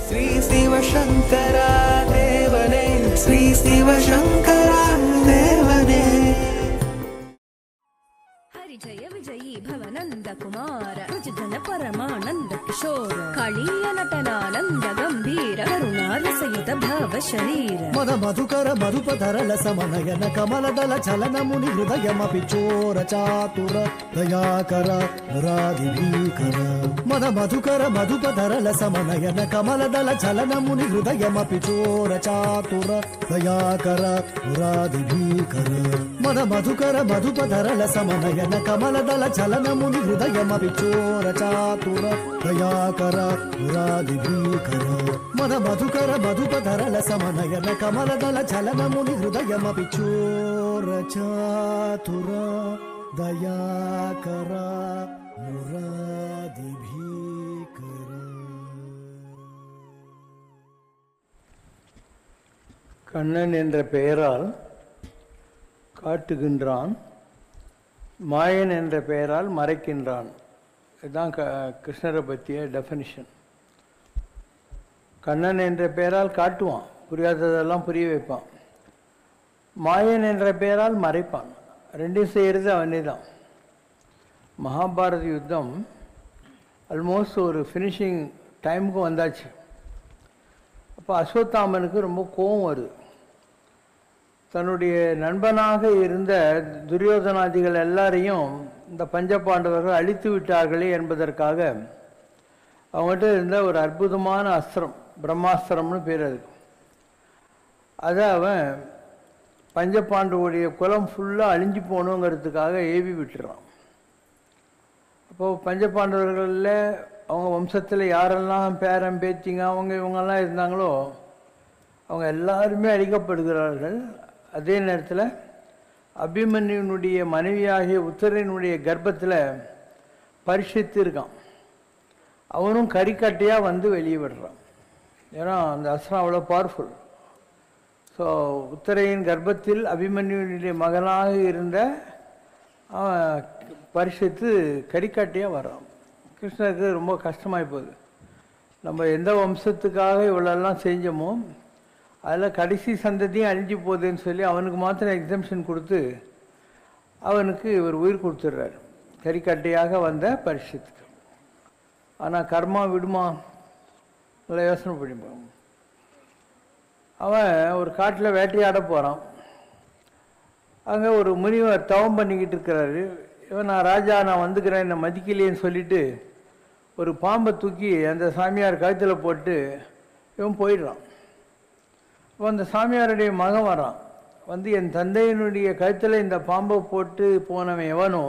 ஸ்ரீ சிவசங்கரா தேவனே ஸ்ரீ சிவசங்கரா தேவனே हरि जय विजयी भवनंद कुमार रुचिधन परमानंद किशोर कालीय नटनानंद गंभीर करुणारसयुत भव शरीर मद मधुकर मधुपधरल समनयन कमलदल चलन मुनि हृदयमपि चोर चातुर दयाकर मुरादिभीकर मद मधुकर मधुपधरल समनयन कमलदल चलन मुनि हृदयमपि चोर चातुर दयाकर मुरादिभीकर मद मधुकर मधुपधरल समनयन कमलदल चलन मुनि हृदयमपि चोर चातुर दयाकर मुरादिभीकर मद मधुकर मधुपधरल समनयन कमलदल चलन मुनि हृदयमपि चोर चातुर दयाकर मुरादिभीकर கண்ணன் என்ற பெயரால் காட்டுகின்றான், மாயன் என்ற பெயரால் மறைக்கின்றான். இதுதான் கிருஷ்ணரை பற்றிய டெஃபினிஷன். கண்ணன் என்ற பெயரால் காட்டுவான், புரியாததெல்லாம் புரிய வைப்பான். மாயன் என்ற பெயரால் மறைப்பான். ரெண்டையும் செய்கிறது அவனே தான். மகாபாரத யுத்தம் ஆல்மோஸ்ட் ஒரு ஃபினிஷிங் டைமுக்கு வந்தாச்சு. அப்போ அஸ்வத்தாமனுக்கு ரொம்ப கோபம் வருது. தன்னுடைய நண்பனாக இருந்த துரியோதனாதிகள் எல்லாரையும் இந்த பஞ்சபாண்டவர்கள் அழித்து விட்டார்களே என்பதற்காக அவங்ககிட்ட இருந்த ஒரு அற்புதமான அஸ்திரம், பிரம்மாஸ்திரம்னு பேர் அதுக்கு, அதை அவன் பஞ்சபாண்டவுடைய குலம் ஃபுல்லாக அழிஞ்சு போகணுங்கிறதுக்காக ஏவி விட்டுறான். அப்போது பஞ்சபாண்டவர்களில் அவங்க வம்சத்தில் யாரெல்லாம் பேரன் பேத்திங்க அவங்க இவங்கெல்லாம் இருந்தாங்களோ அவங்க எல்லாருமே அழிக்கப்படுகிறார்கள். அதே நேரத்தில் அபிமன்யுனுடைய மனைவியாகிய உத்தரனுடைய கர்ப்பத்தில் பரிசித்து இருக்கான். அவனும் கறிக்கட்டையாக வந்து வெளியே விடுறான். ஏன்னா அந்த அஸ்திரம் அவ்வளோ பவர்ஃபுல். ஸோ உத்தரையின் கர்ப்பத்தில் அபிமன்யுனுடைய மகனாக இருந்த பரிசித்து கறிக்கட்டையாக வர்றான். கிருஷ்ணருக்கு ரொம்ப கஷ்டமாகி போகுது. நம்ம எந்த வம்சத்துக்காக இவ்வளோலாம் செஞ்சோமோ அதில் கடைசி சந்ததியும் அழிஞ்சு போகுதுன்னு சொல்லி அவனுக்கு மாத்திரம் எக்ஸம்ஷன் கொடுத்து அவனுக்கு ஒரு உயிர் கொடுத்துட்றாரு, கறிக்கட்டையாக வந்த பரிசுத்துக்கு. ஆனால் கர்மா விடுமா? நல்லா யோசனை பண்ணிப்பான். அவன் ஒரு காட்டில் வேட்டையாட போகிறான். அங்கே ஒரு முனிவர் தவம் பண்ணிக்கிட்டு இருக்கிறாரு. இவன் நான் ராஜா, நான் வந்துக்கிறேன், என்னை மதிக்கலையேன்னு சொல்லிட்டு ஒரு பாம்பை தூக்கி அந்த சாமியார் கழுத்தில் போட்டு இவன் போயிடுறான். இப்போ அந்த சாமியாருடைய மகன் வரான். வந்து என் தந்தையினுடைய கழுத்தில் இந்த பாம்பை போட்டு போனவன் எவனோ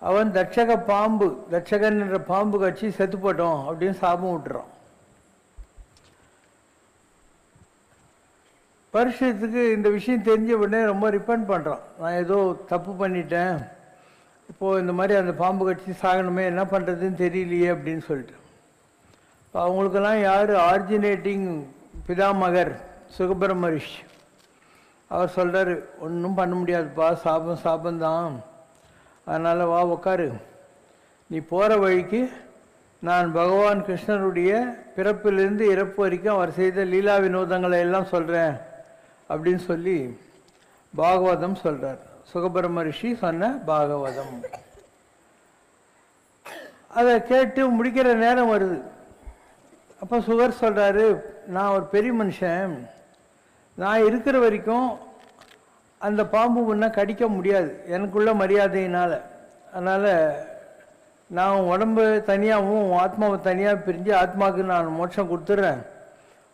அவன் தட்சக பாம்பு, தட்சகன் என்ற பாம்பு கட்சி செத்து போட்டோம் அப்படின்னு சாபம் விட்டுறான். பரிசுத்துக்கு இந்த விஷயம் தெரிஞ்ச உடனே ரொம்ப ரிப்பண்ட் பண்ணுறான். நான் ஏதோ தப்பு பண்ணிட்டேன், இப்போது இந்த மாதிரி அந்த பாம்பு கட்சி சாகணுமே, என்ன பண்ணுறதுன்னு தெரியலையே அப்படின்னு சொல்லிட்டு. இப்போ அவங்களுக்கெல்லாம் யார் ஆரிஜினேட்டிங் பிதாமகர் சுகபிரம்ம ரிஷி, அவர் சொல்கிறார், ஒன்றும் பண்ண முடியாதுப்பா, சாபந்தான், அதனால் வா உக்காரு, நீ போகிற வழிக்கு நான் பகவான் கிருஷ்ணருடைய பிறப்பிலிருந்து இறப்பு வரைக்கும் அவர் செய்த லீலா வினோதங்களை எல்லாம் சொல்கிறேன் அப்படின்னு சொல்லி பாகவதம் சொல்கிறார். சுகபிரம்ம ரிஷி சொன்ன பாகவதம். அதை கேட்டு முடிக்கிற நேரம் வருது. அப்போ சுகர் சொல்கிறாரு, நான் ஒரு பெரிய மனுஷன், நான் இருக்கிற வரைக்கும் அந்த பாம்பு முன்ன கடிக்க முடியாது எனக்குள்ள மரியாதையினால். அதனால் நான் உடம்பு தனியாகவும் ஆத்மாவை தனியாக பிரிஞ்சு ஆத்மாவுக்கு நான் மோட்சம் கொடுத்துட்றேன்,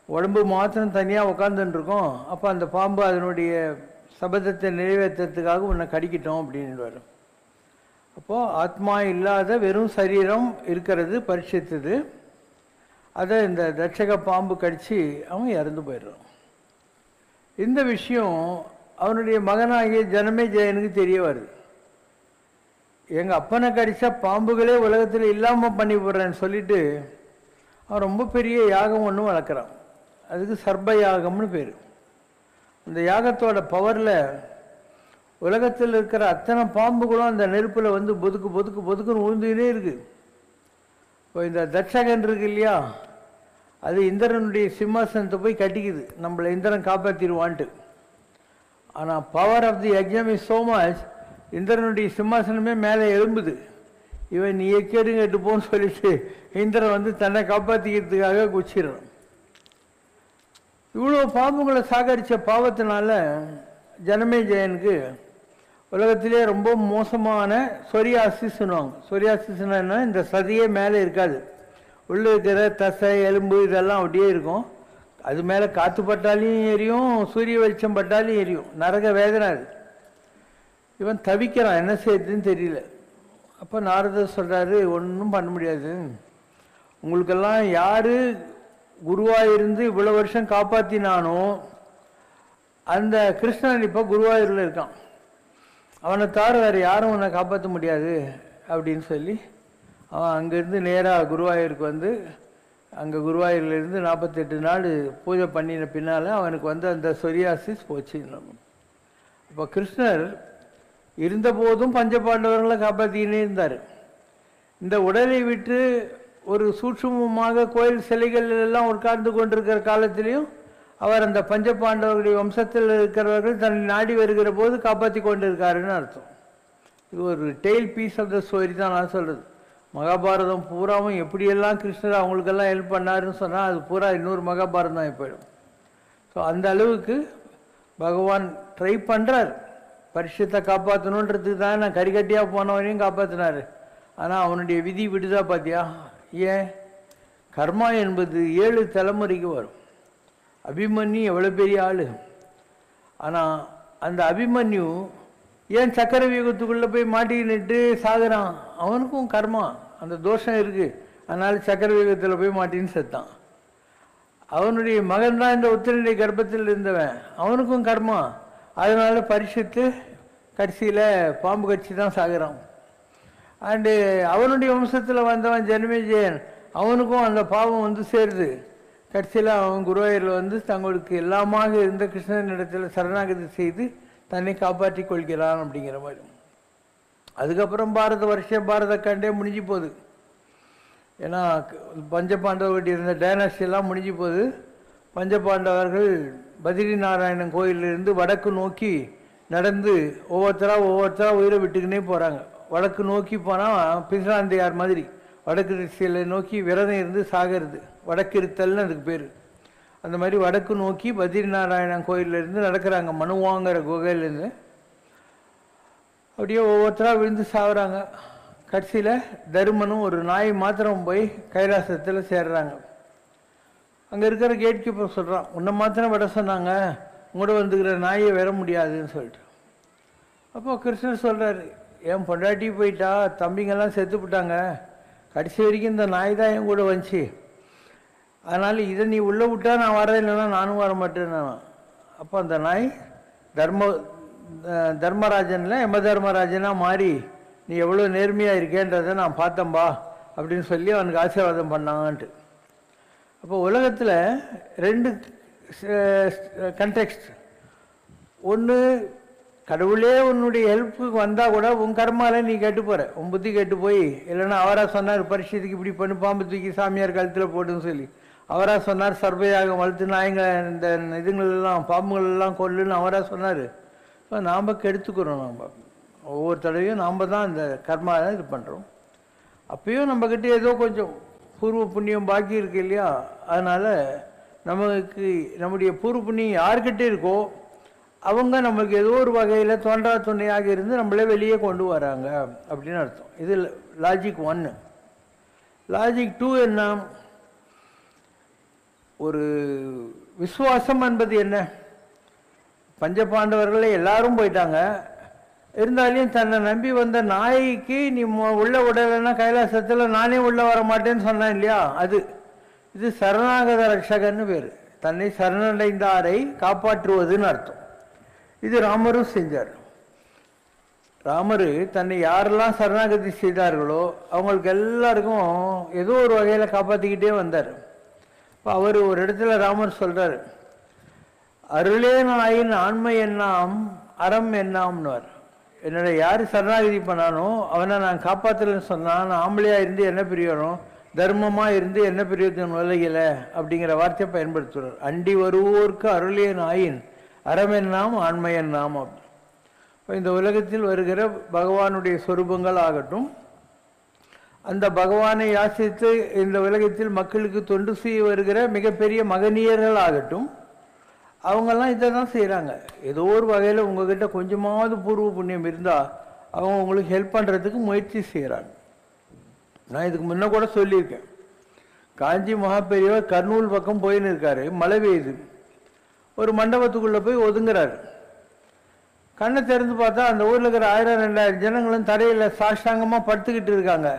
உடம்பு மாத்திரம் தனியாக உட்காந்துட்டுருக்கோம், அப்போ அந்த பாம்பு அதனுடைய சபதத்தை நிறைவேற்றுறதுக்காக உன்னை கடிக்கிட்டோம் அப்படின்னு வரும். அப்போது ஆத்மா இல்லாத வெறும் சரீரம் இருக்கிறது பரிசித்தது. அதை இந்த தட்சக பாம்பு கடித்து அவன் இறந்து போயிடுறான். இந்த விஷயம் அவனுடைய மகனாகிய ஜனமே ஜெயனுக்கு தெரிய வருது. எங்கள் அப்பனை கடித்த பாம்புகளே உலகத்தில் இல்லாமல் பண்ணி போடுறேன்னு சொல்லிட்டு அவன் ரொம்ப பெரிய யாகம் ஒன்று வளர்க்குறான். அதுக்கு சர்ப யாகம்னு பேர். அந்த யாகத்தோட பவரில் உலகத்தில் இருக்கிற அத்தனை பாம்புகளும் அந்த நெருப்பில் வந்து பொதுக்குன்னு உழுந்துக்கினே இருக்குது. இப்போ இந்த தட்சகன் இருக்கு இல்லையா, அது இந்திரனுடைய சிம்மாசனத்தை போய் கட்டிக்குது, நம்மளை இந்திரன் காப்பாற்றிடுவான்ட்டு. ஆனால் பவர் ஆஃப் தி யஜ்ஞம் இஸ் ஸோ மச், இந்திரனுடைய சிம்மாசனமே மேலே எழும்புது. இவன் நீ கேடு கேட்டு போன்னு சொல்லிட்டு இந்திரன் வந்து தன்னை காப்பாற்றிக்கிறதுக்காக குச்சிடணும். இவ்வளோ பாம்புகளை சாகரித்த பாவத்தினால ஜனமேஜயனுக்கு உலகத்திலே ரொம்ப மோசமான சொரியாசிஸ்னுவாங்க. சொரியாசிஸ்னா இந்த சதையே மேலே இருக்காது, உள்ளே இருக்கிற தசை எலும்பு இதெல்லாம் அப்படியே இருக்கும். அது மேலே காற்று பட்டாலையும் எரியும், சூரிய வெளிச்சம் பட்டாலையும் எரியும். நரக வேதனை அது. இவன் தவிக்கிறான், என்ன செய்யுதுன்னு தெரியல. அப்போ நாரதர் சொல்கிறாரு, ஒன்றும் பண்ண முடியாது, உங்களுக்கெல்லாம் யார் குருவாக இருந்து இவ்வளோ வருஷம் காப்பாற்றினானோ அந்த கிருஷ்ணன் இப்போ குருவாயூரில் இருக்கான், அவனை தவிர வேறு யாரும் உன்னை காப்பாற்ற முடியாது அப்படின்னு சொல்லி அவன் அங்கேருந்து நேராக குருவாயூருக்கு வந்து அங்கே குருவாயூர்லேருந்து 48 நாள் பூஜை பண்ணின பின்னால் அவனுக்கு வந்து அந்த சொரியாசிஸ் போச்சு. அப்போ கிருஷ்ணர் இருந்தபோதும் பஞ்சபாண்டவர்களை காப்பாற்றினே இருந்தார். இந்த உடலை விட்டு ஒரு சூட்சுமமாக கோயில் சிலைகள் எல்லாம் உட்கார்ந்து கொண்டிருக்கிற காலத்திலையும் அவர் அந்த பஞ்சபாண்டவர்களுடைய வம்சத்தில் இருக்கிறவர்கள் தன்னை நாடி வருகிற போது காப்பாற்றி கொண்டு இருக்காருன்னு அர்த்தம். இது ஒரு tail piece of the story தான் நான் சொல்கிறது. மகாபாரதம் பூராவும் எப்படியெல்லாம் கிருஷ்ணர் அவங்களுக்கெல்லாம் ஹெல்ப் பண்ணாருன்னு சொன்னால் அது பூரா இன்னொரு மகாபாரதம் தான் போயிடும். ஸோ அந்த அளவுக்கு பகவான் ட்ரை பண்ணுறார் பரிசுத்தை காப்பாற்றணுன்றதுக்கு தான். நான் கரிகட்டியாக போனவனையும் காப்பாற்றினார். ஆனால் அவனுடைய விதி விடுதா பார்த்தியா? ஏன்? கர்மா என்பது 7 தலைமுறைக்கு வரும். அபிமன்யு எவ்வளோ பெரிய ஆள், ஆனால் அந்த அபிமன்யு ஏன் சக்கர வியூகத்துக்குள்ளே போய் மாட்டிக்கிட்டு சாகுறான்? அவனுக்கும் கர்மா, அந்த தோஷம் இருக்குது, அதனால் சக்கர வியூகத்தில் போய் மாட்டின்னு செத்தான். அவனுடைய மகன் தான் இந்த உத்திரனுடைய கர்ப்பத்தில் இருந்தவன், அவனுக்கும் கர்மா, அதனால் பரிசுத்து கடைசியில் பாம்பு கட்சி தான் சாகுறான். அண்டு அவனுடைய வம்சத்தில் வந்தவன் ஜனமேஜயன், அவனுக்கும் அந்த பாவம் வந்து சேருது. கடைசியில் அவன் குருவாயூரில் வந்து தங்களுக்கு எல்லாமாக இருந்த கிருஷ்ணனிடத்தில் சரணாகதி செய்து தன்னை காப்பாற்றி கொள்கிறான் அப்படிங்கிற மாதிரி. அதுக்கப்புறம் பாரத கண்டே முடிஞ்சு போகுது. ஏன்னா பஞ்சபாண்டவர்கள் இருந்த டைனாஸ்டி எல்லாம் முடிஞ்சு போகுது. பஞ்சபாண்டவர்கள் பத்ரி நாராயணன் கோயிலிருந்து வடக்கு நோக்கி நடந்து ஒவ்வொருத்தரா உயிரை விட்டுக்கினே போகிறாங்க. வடக்கு நோக்கி போனால் பிசாந்தையார் மாதிரி வடக்கு திசையை நோக்கி விரதம் இருந்து சாகிறது, வடக்கு இருத்தல்னு அதுக்கு பேர். அந்த மாதிரி வடக்கு நோக்கி பத்ரி நாராயணன் கோயிலேருந்து நடக்கிறாங்க, மனுவாங்கிற குகையிலேருந்து. அப்படியே ஒவ்வொருத்தராக விழுந்து சாகுறாங்க. கடைசியில் தருமனும் ஒரு நாய் மாத்திரம் போய் கைலாசத்தில் சேர்றாங்க. அங்கே இருக்கிற கேட் கீப்பர் சொல்கிறான், உன்னை மாத்திரம் விட சொன்னாங்க, உங்களோட வந்துக்கிற நாயை வர முடியாதுன்னு சொல்லிட்டு. அப்போ கிருஷ்ணர் சொல்கிறார், என் பொண்டாட்டி போயிட்டா, தம்பிங்கெல்லாம் செத்துப்பிட்டாங்க, கடைசி வரைக்கும் இந்த நாய் தான் என் கூட வந்துச்சு, அதனால் இதை நீ உள்ளே விட்டா நான் வரேன், இல்லைன்னா நானும் வர மாட்டேன்னு. அப்போ அந்த நாய் தர்மராஜனில் யம தர்மராஜனாக மாறி நீ எவ்வளோ நேர்மையாக இருக்கேன்றதை நான் பார்த்தம்பா அப்படின்னு சொல்லி அவனுக்கு ஆசீர்வாதம் பண்ணாங்கன்ட்டு. அப்போ உலகத்தில் 2 கண்டெக்ஸ்ட். ஒன்று, கடவுளே உன்னுடைய ஹெல்ப்புக்கு வந்தால் கூட உன் கர்மாவில் நீ கெட்டு போகிற, உன் புத்தி கெட்டு போய், இல்லைன்னா அவராக சொன்னார் பரிசுத்துக்கு இப்படி பண்ணு, பாம்பு தூக்கி சாமியார் கழுத்தில் போட்டுன்னு சொல்லி, அவராக சொன்னார் சர்பையாகம் வளர்த்து நாயங்க இந்த இதுங்களெல்லாம் பாம்புகளெல்லாம் கொல்லுன்னு அவராக சொன்னார். இப்போ நாம் கெடுத்துக்கிறோம். நாம் ஒவ்வொரு தடவையும் நாம் தான் இந்த கர்மா இது பண்ணுறோம். அப்பயும் நம்மக்கிட்ட ஏதோ கொஞ்சம் பூர்வ புண்ணியம் பாக்கி இருக்கு இல்லையா, அதனால் நமக்கு நம்முடைய பூர்வ புண்ணியம் யார்கிட்ட இருக்கோ அவங்க நம்மளுக்கு ஏதோ ஒரு வகையில் தோன்றா துணையாக இருந்து நம்மளே வெளியே கொண்டு வராங்க அப்படின்னு அர்த்தம். இது லாஜிக் 1. லாஜிக் 2 என்ன? ஒரு விசுவாசம் என்பது என்ன? பஞ்சபாண்டவர்களே எல்லாரும் போயிட்டாங்க, இருந்தாலும் தன்னை நம்பி வந்த நாய்க்கு நீ உள்ள விடலைன்னா கைலாசத்தில் நானே உள்ளே வர மாட்டேன்னு சொன்னேன் இல்லையா, இது சரணாகத ரட்சகன்னு பேர். தன்னை சரணடைந்தாரை காப்பாற்றுவதுன்னு அர்த்தம். இது ராமரும் செஞ்சார். ராமர் தன்னை யாரெல்லாம் சரணாகதி செய்தார்களோ அவங்களுக்கு எல்லாருக்கும் ஏதோ ஒரு வகையில் காப்பாற்றிக்கிட்டே வந்தார். இப்போ அவர் ஒரு இடத்துல ராமர் சொல்கிறார், அருளே நாயின் ஆண்மை என்னாம் அறம் என்னாம்னுவார். என்னோட யார் சரணாகதி பண்ணானோ அவனை நான் காப்பாற்றலன்னு சொன்னான், நான் ஆம்பளையாக இருந்து என்ன பிரியணும், தர்மமாக இருந்து என்ன பிரயோஜனம் உலகில அப்படிங்கிற வார்த்தையை பயன்படுத்துகிறார். அண்டி வருவோர்க்கு அருளியன் ஆயின் அறமென்னாம் ஆண்மையன்னாம். இப்போ இந்த உலகத்தில் வருகிற பகவானுடைய சொரூபங்கள் ஆகட்டும், அந்த பகவானை யாசித்து இந்த உலகத்தில் மக்களுக்கு தொண்டு செய்ய வருகிற மிகப்பெரிய மகனியர்கள் ஆகட்டும், அவங்கெல்லாம் இதை தான் செய்கிறாங்க. ஏதோ ஒரு வகையில் உங்ககிட்ட கொஞ்சமாவது பூர்வ புண்ணியம் இருந்தால் அவங்க உங்களுக்கு ஹெல்ப் பண்ணுறதுக்கு முயற்சி செய்கிறாங்க. நான் இதுக்கு முன்ன கூட சொல்லியிருக்கேன். காஞ்சி மகாபெரியவர் கர்னூல் பக்கம் போயின்னு இருக்காரு, மழை பெய்யுது. ஒரு மண்டபத்துக்குள்ளே போய் ஒதுங்குறாரு. கண்ணை திறந்து பார்த்தா அந்த ஊரில் இருக்கிற 1000-2000 ஜனங்களும் தரையில் சாஷ்டாங்கமாக படுத்துக்கிட்டு இருக்காங்க.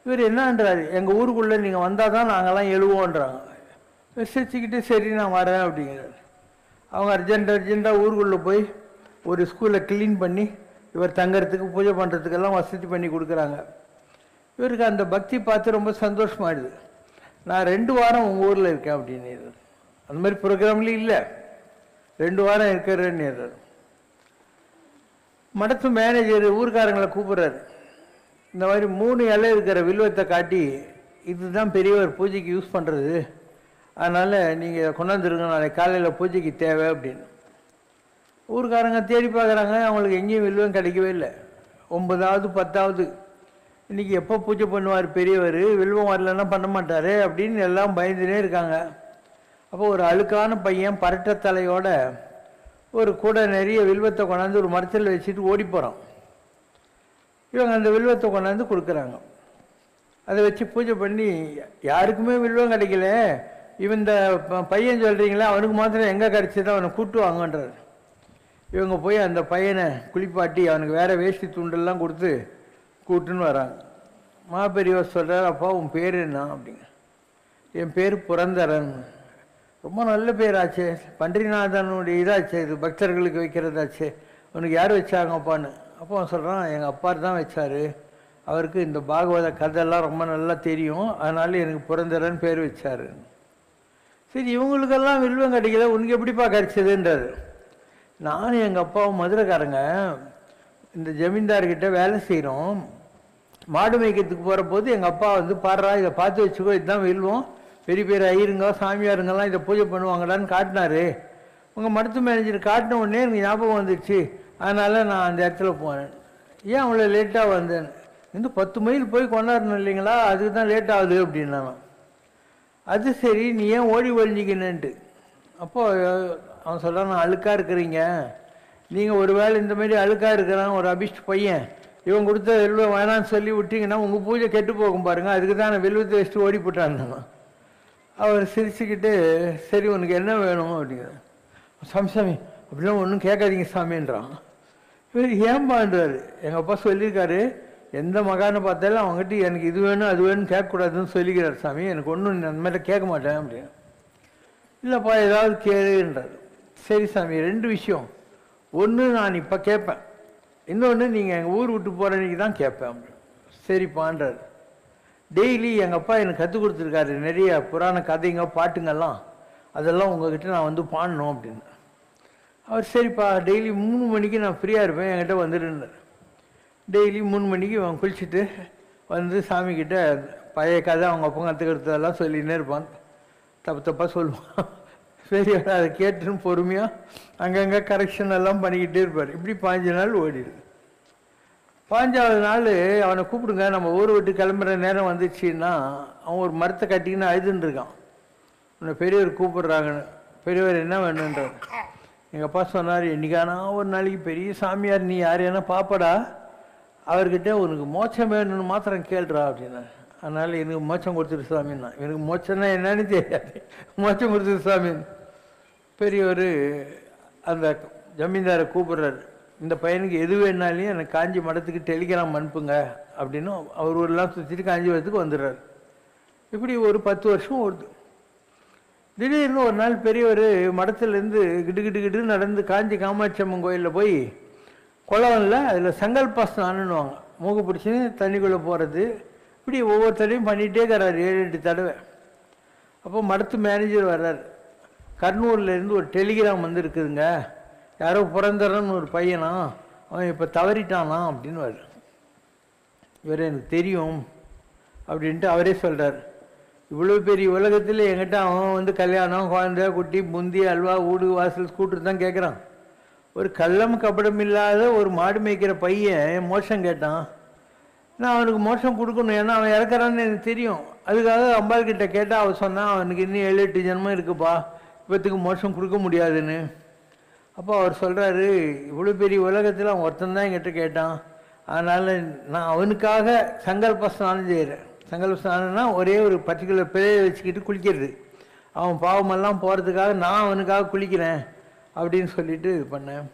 இவர் என்னன்றாரு, எங்கள் ஊருக்குள்ளே நீங்கள் வந்தால் தான் நாங்கள்லாம் எழுவோன்றாங்க. விசிரிச்சுக்கிட்டு சரி நான் வரேன் அப்படிங்கிறார். அவங்க அர்ஜென்ட்டாக ஊருக்குள்ளே போய் ஒரு ஸ்கூலை க்ளீன் பண்ணி இவர் தங்கறதுக்கு பூஜை பண்ணுறதுக்கெல்லாம் வசதி பண்ணி கொடுக்குறாங்க. இவருக்கு அந்த பக்தி பார்த்து ரொம்ப சந்தோஷமாயிடுது. நான் 2 வாரம் உங்கள் ஊரில் இருக்கேன் அப்படின்னு. அந்த மாதிரி ப்ரோக்ராம்லேயும் இல்லை, 2 வாரம் இருக்கிறேன்னு. மடத்து மேனேஜர் ஊர்க்காரங்களை கூப்பிட்றாரு. இந்த மாதிரி 3 இலை இருக்கிற வில்வத்தை காட்டி, இதுதான் பெரியவர் பூஜைக்கு யூஸ் பண்ணுறது, அதனால் நீங்கள் கொண்டாந்துருங்க, நாளைக்கு காலையில் பூஜைக்கு தேவை அப்படின்னு. ஊர்க்காரங்க தேடி பார்க்குறாங்க, அவங்களுக்கு எங்கேயும் வில்வம் கிடைக்கவே இல்லை. 9வது 10வது இன்றைக்கி எப்போ பூஜை பண்ணுவார் பெரியவர், வில்வம் வரலன்னா பண்ண மாட்டார் அப்படின்னு எல்லாம் பயந்துனே இருக்காங்க. அப்போ ஒரு அழுக்கான பையன் பரட்ட தலையோட ஒரு கூட நிறைய வில்வத்தை கொண்டாந்து ஒரு மரத்தில் வச்சுட்டு ஓடி போகிறான். இவங்க அந்த வில்வத்தை கொண்டாந்து கொடுக்குறாங்க. அதை வச்சு பூஜை பண்ணி யாருக்குமே வில்வம் கிடைக்கல, இவன் இந்த பையன் சொல்கிறீங்களா அவனுக்கு மாத்திரம் எங்கே கிடச்சிதான் அவனை கூட்டு வாங்கன்றார். இவங்க போய் அந்த பையனை குளிப்பாட்டி அவனுக்கு வேறு வேஷ்டி துண்டெல்லாம் கொடுத்து கூட்டுன்னு வராங்க. மாபெரியவர் சொல்கிறார், அப்பா உன் பேர் என்ன அப்படிங்க. என் பேர் புரந்தரன். ரொம்ப நல்ல பேராச்சே, பன்றிநாதனுடைய இதாச்சே, இது பக்தர்களுக்கு வைக்கிறதாச்சே, உனக்கு யார் வச்சாங்கப்பான்னு. அப்போ அவன் சொல்கிறான், எங்கள் அப்பா தான் வச்சார், அவருக்கு இந்த பாகவத கதையெல்லாம் ரொம்ப நல்லா தெரியும், அதனால எனக்கு புரந்தரன் பேர் வச்சார். சரி, இவங்களுக்கெல்லாம் வில்வம் கிடைக்கல, உனக்கு எப்படிப்பா கிடைச்சதுன்றார். நானும் எங்கள் அப்பாவும் மதுரைக்காரங்க, இந்த ஜமீன்தார்கிட்ட வேலை செய்கிறோம். மாடு மேய்க்கிறதுக்கு போகிற போது எங்கள் அப்பா வந்து பாடுறா, இதை பார்த்து வச்சுக்கோ, இதுதான் வில்வம், பெரிய பெரிய ஐயருங்க சாமியாருங்கெல்லாம் இதை பூஜை பண்ணுவாங்களான்னு காட்டினாரு. உங்கள் மருத்துவ மேனேஜர் காட்டின உடனே எனக்கு ஞாபகம் வந்துடுச்சு, அதனால் நான் அந்த இடத்துல போனேன். ஏன் அவ்வளோ லேட்டாக வந்தேன்? இந்த 10 மைல் போய் கொண்டாடணும் இல்லைங்களா, அதுக்கு தான் லேட் ஆகுது அப்படின்னா. அது சரி, நீ ஏன் ஓடி ஒழிஞ்சிக்கின்னுட்டு. அப்போது அவன் சொல்கிறான், நான் அழுக்காக இருக்கிறீங்க, நீங்கள் ஒரு வேளை இந்த மாதிரி அழுக்காக இருக்கிறான் ஒரு அபிஷ்ட் பையன், இவன் கொடுத்த வெல்வம் வேணான்னு சொல்லி விட்டிங்கன்னா உங்கள் பூஜை கெட்டு போகும் பாருங்கள், அதுக்கு தான் நான் வெல்வத்தை வச்சுட்டு ஓடி போட்டான்னு. அவர் சிரிச்சுக்கிட்டு, சரி உனக்கு என்ன வேணும் அப்படிங்கிற. சாமி அப்படிலாம் ஒன்றும் கேட்காதீங்க சாமின்றான். இவர் ஏம்பான்றாரு. எங்கள் அப்பா சொல்லியிருக்காரு, எந்த மகானை பார்த்தாலும் அவங்ககிட்ட எனக்கு இது வேணும் அது வேணும்னு கேட்கக்கூடாதுன்னு சொல்லிக்கிறார் சாமி, எனக்கு ஒன்றும் அந்த மாதிரி கேட்க மாட்டேன் அப்படின்னு. இல்லைப்பா ஏதாவது கேளுன்றார். சரி சாமி, 2 விஷயம், ஒன்று நான் இப்போ கேட்பேன், இன்னொன்று நீங்கள் எங்கள் ஊர் விட்டு போகிற அன்றைக்கி தான் கேட்பேன் அப்படின்னு. சரிப்பான்றார். டெய்லி எங்கள் அப்பா எனக்கு கற்றுக் கொடுத்துருக்காரு நிறைய புராண கதைங்க பாட்டுங்கள்லாம், அதெல்லாம் உங்கள்கிட்ட நான் வந்து பாடணும் அப்படின்னு. அவர் சரிப்பா, டெய்லி 3 மணிக்கு நான் ஃப்ரீயாக இருப்பேன், என்கிட்ட வந்துடுன்னார். டெய்லி 3 மணிக்கு அவன் குளிச்சுட்டு வந்து சாமிக்கிட்ட பழைய கதை அவங்க அப்பா கற்றுக்கிறதெல்லாம் சொல்லின்னே இருப்பான், தப்பாக சொல்லுவான். சரி, அதை கேட்டுன்னு பொறுமையாக அங்கங்கே கரெக்ஷன் எல்லாம் பண்ணிக்கிட்டே இருப்பார். இப்படி 5 நாள் ஓடிடுது. 5வது நாள் அவனை கூப்பிடுங்க, நம்ம ஊரை விட்டு கிளம்புற நேரம் வந்துச்சுன்னா, அவன் ஒரு மரத்தை கட்டிக்கின்னு அழுதுன்னு இருக்கான். உன்னை பெரியவர் கூப்பிடுறாங்கன்னு. பெரியவர் என்ன வேணுன்றார். எங்கள் அப்பா சொன்னார், என்னைக்கானா ஒரு நாளைக்கு பெரிய சாமியார் நீ யார் ஏன்னா பாப்படா, அவர்கிட்ட உனக்கு மோட்சம் வேணும்னு மாத்திரம் கேள்றா அப்படின்னா. அதனால் எனக்கு மோட்சம் கொடுத்துரு சாமின்னா. எனக்கு மோட்சம்னா என்னன்னு தெரியாது, மோட்சம் கொடுத்துரு சாமின்னு. பெரியவர் அந்த ஜமீன்தாரை கூப்பிட்றாரு, இந்த பையனுக்கு எது வேணாலையும் எனக்கு காஞ்சி மடத்துக்கு டெலிகிராம் அனுப்புங்க அப்படின்னு. அவர் ஊரெலாம் சுற்றிட்டு காஞ்சிபுரத்துக்கு வந்துடுறாரு. இப்படி ஒரு 10 வருஷம் ஓடுது. திடீர்னு ஒரு நாள் பெரியவர் மடத்துலேருந்து கிடு நடந்து காஞ்சி காமாட்சி அம்மன் கோயிலில் போய் குளம்ல அதில் சங்கல்ப ஸ்நானன்னுவாங்க, மூக்கு பிடிச்சின்னு தண்ணிக்குள்ளே போகிறது. இப்படி ஒவ்வொரு தடவையும் பண்ணிகிட்டே இருக்கிறார் 7-8 தடவை. அப்போ மடத்து மேனேஜர் வர்றார். கர்னூர்லேருந்து ஒரு டெலிகிராம் வந்து இருக்குதுங்க, யாரோ புரந்தரன்னு ஒரு பையனா, அவன் இப்போ தவறிட்டானா அப்படின்னு வர்ற. இவர் எனக்கு தெரியும், அப்படின்ட்டு அவரே சொல்கிறார். இவ்வளோ பெரிய உலகத்தில் என்கிட்ட அவன் வந்து கல்யாணம், குழந்தை, குட்டி, புந்தி, அல்வா, வீடு, வாசல், ஸ்கூட்டர் தான் கேட்குறான். ஒரு கள்ளம் கபடம் இல்லாத ஒரு மாடு மேய்க்கிற பையன் மோட்சம் கேட்டான். நான் அவனுக்கு மோட்சம் கொடுக்கணும், ஏன்னா அவன் இறக்குறான்னு எனக்கு தெரியும். அதுக்காக அம்பாள் கிட்ட கேட்டால் அவன் சொன்னான், அவனுக்கு இன்னும் 7-8 ஜென்மம் இருக்குப்பா, இப்போத்துக்கு மோட்சம் கொடுக்க முடியாதுன்னு. அப்போ அவர் சொல்கிறாரு, இவ்வளோ பெரிய உலகத்தில் அவன் ஒருத்தன் தான் என்கிட்ட கேட்டான், அதனால் நான் அவனுக்காக சங்கல்ப ஸ்நானம் செய்கிறேன். சங்கல்ப ஸ்நானம்னா ஒரே ஒரு பர்டிகுலர் பிழையை வச்சுக்கிட்டு குளிக்கிறது. அவன் பாவமெல்லாம் போகிறதுக்காக நான் அவனுக்காக குளிக்கிறேன் அப்படின்னு சொல்லிட்டு இது பண்ணேன்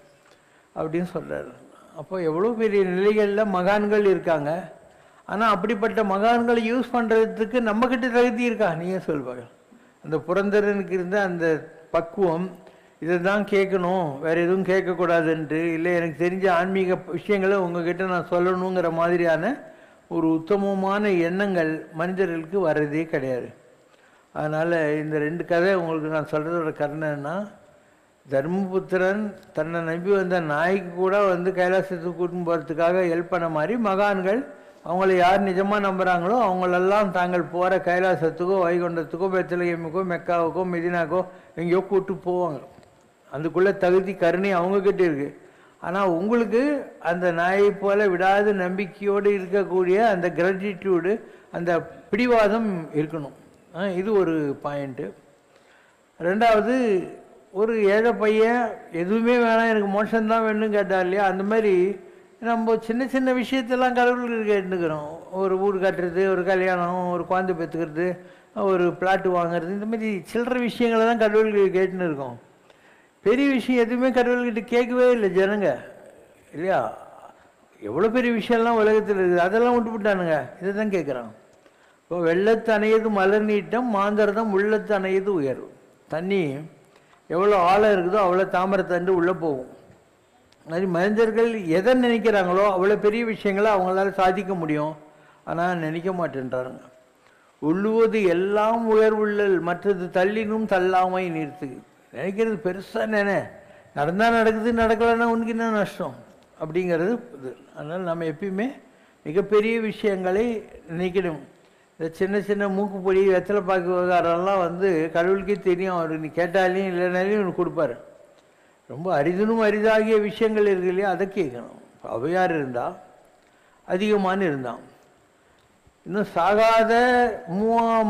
அப்படின்னு சொல்கிறாரு. அப்போ எவ்வளோ பெரிய நிலைகளில் மகான்கள் இருக்காங்க. ஆனால் அப்படிப்பட்ட மகான்களை யூஸ் பண்ணுறதுக்கு நம்மக்கிட்ட தகுதி இருக்கா? நீங்கள் சொல்லுவாங்க. அந்த புரந்தரனுக்கு இருந்த அந்த பக்குவம், இதை தான் கேட்கணும், வேறு எதுவும் கேட்கக்கூடாதுன்ட்டு, இல்லை எனக்கு தெரிஞ்ச ஆன்மீக விஷயங்களை உங்ககிட்ட நான் சொல்லணுங்கிற மாதிரியான ஒரு உத்தமமான எண்ணங்கள் மனிதர்களுக்கு வர்றதே கிடையாது. அதனால் இந்த 2 கதை உங்களுக்கு நான் சொல்கிறதோட காரணம்னா, தர்மபுத்திரன் தன்னை நம்பி வந்த நாய்க்கு கூட வந்து கைலாசத்துக்கு கூட்டின்னு போகிறதுக்காக ஹெல்ப் பண்ண மாதிரி மகான்கள் அவங்கள யார் நிஜமாக நம்புகிறாங்களோ அவங்களெல்லாம் தாங்கள் போகிற கைலாசத்துக்கோ, வைகுண்டத்துக்கோ, பெத்லகேமுக்கோ, மெக்காவுக்கோ, மெதினாக்கோ எங்கேயோ கூப்பிட்டு போவாங்க. அதுக்குள்ளே தகுதி, கருணை அவங்கக்கிட்ட இருக்குது. ஆனால் உங்களுக்கு அந்த நாயை போல் விடாத நம்பிக்கையோடு இருக்கக்கூடிய அந்த கிராட்டிடியூடு, அந்த பிடிவாதம் இருக்கணும். இது ஒரு பாயிண்ட்டு. 2வது, ஒரு ஏழை பையன் எதுவுமே வேணாம், எனக்கு மோட்சம்தான் வேணும்னு கேட்டார் இல்லையா, அந்த மாதிரி நம்ம சின்ன சின்ன விஷயத்தெல்லாம் கடவுளுக்கு கேட்டுக்கிறோம். ஒரு வீடு கட்டுறது, ஒரு கல்யாணம், ஒரு குழந்தை பெற்றுக்கிறது, ஒரு பிளாட்டு வாங்குறது, இந்த மாதிரி சில்லற விஷயங்களை தான் கடவுள்கிட்ட கேட்டுன்னு இருக்கோம். பெரிய விஷயம் எதுவுமே கடவுள்கிட்ட கேட்கவே இல்லை ஜனங்க இல்லையா. எவ்வளோ பெரிய விஷயம்லாம் உலகத்தில் இருக்குது, அதெல்லாம் விட்டுவிட்டானுங்க. இதை தான் கேட்குறான். இப்போ வெள்ளத்து அணையது மலர் நீட்டம், மாந்தரதம் உள்ளத்து அணையது உயர்வு. தண்ணி எவ்வளோ ஆழம் இருக்குதோ அவ்வளோ தாமரை தண்டு உள்ளே போகும். மாதிரி மனிதர்கள் எதை நினைக்கிறாங்களோ அவ்வளோ பெரிய விஷயங்களை அவங்களால சாதிக்க முடியும். ஆனால் நினைக்க மாட்டேன்றாருங்க. உள்ளுவது எல்லாம் உயர்வுள்ளல், மற்றது தள்ளினும் தள்ளாமை நிறுத்து. நினைக்கிறது பெருசாக நடந்தால் நடக்குது, நடக்கலைன்னா உனக்கு என்ன நஷ்டம் அப்படிங்கிறது இது. அதனால் நம்ம எப்பயுமே மிகப்பெரிய விஷயங்களை நினைக்கணும். இந்த சின்ன சின்ன மூக்குப்பொடி, வெத்தலை பாக்கு விவகாரம்லாம் வந்து கடவுளுக்கே தெரியும். அவர் நீ கேட்டாலையும் இல்லைனாலையும் உனக்கு கொடுப்பாரு. ரொம்ப அரிதனும் அரிதாகிய விஷயங்கள் இருக்கு இல்லையா, அதை கேட்கணும். அவையார் இருந்தால், அதிகமான இருந்தான். இன்னும் சாகாத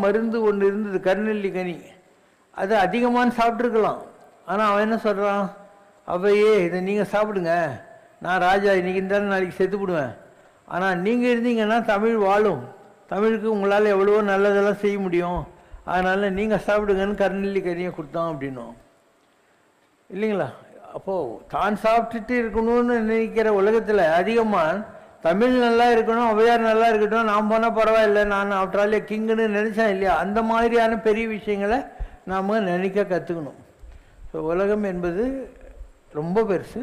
மருந்து ஒன்று இருந்தது, கருநெல்லி கனி. அதை அதிகமான சாப்பிட்ருக்கலாம். ஆனால் அவன் என்ன சொல்கிறான், அவையே இதை நீங்கள் சாப்பிடுங்க, நான் ராஜா இன்றைக்கி இருந்தாலும் நாளைக்கு செத்துப்பிடுவேன், ஆனால் நீங்கள் இருந்தீங்கன்னா தமிழ் வாழும், தமிழுக்கு உங்களால் எவ்வளவோ நல்லதெல்லாம் செய்ய முடியும், அதனால் நீங்கள் சாப்பிடுங்கன்னு கருநெல்லி கனியை கொடுத்தான் அப்படின்னும் இல்லைங்களா. அப்போது தான் சாப்பிட்டுட்டு இருக்கணும்னு நினைக்கிற உலகத்தில் அதிகமாக தமிழ் நல்லா இருக்கணும், அவையார் நல்லா இருக்கட்டும், நான் போனால் பரவாயில்லை, நான் ஆஃப்டராலே கிங்குன்னு நினச்சேன் இல்லையா. அந்த மாதிரியான பெரிய விஷயங்களை நாம் நினைக்க கற்றுக்கணும். ஸோ உலகம் என்பது ரொம்ப பெருசு.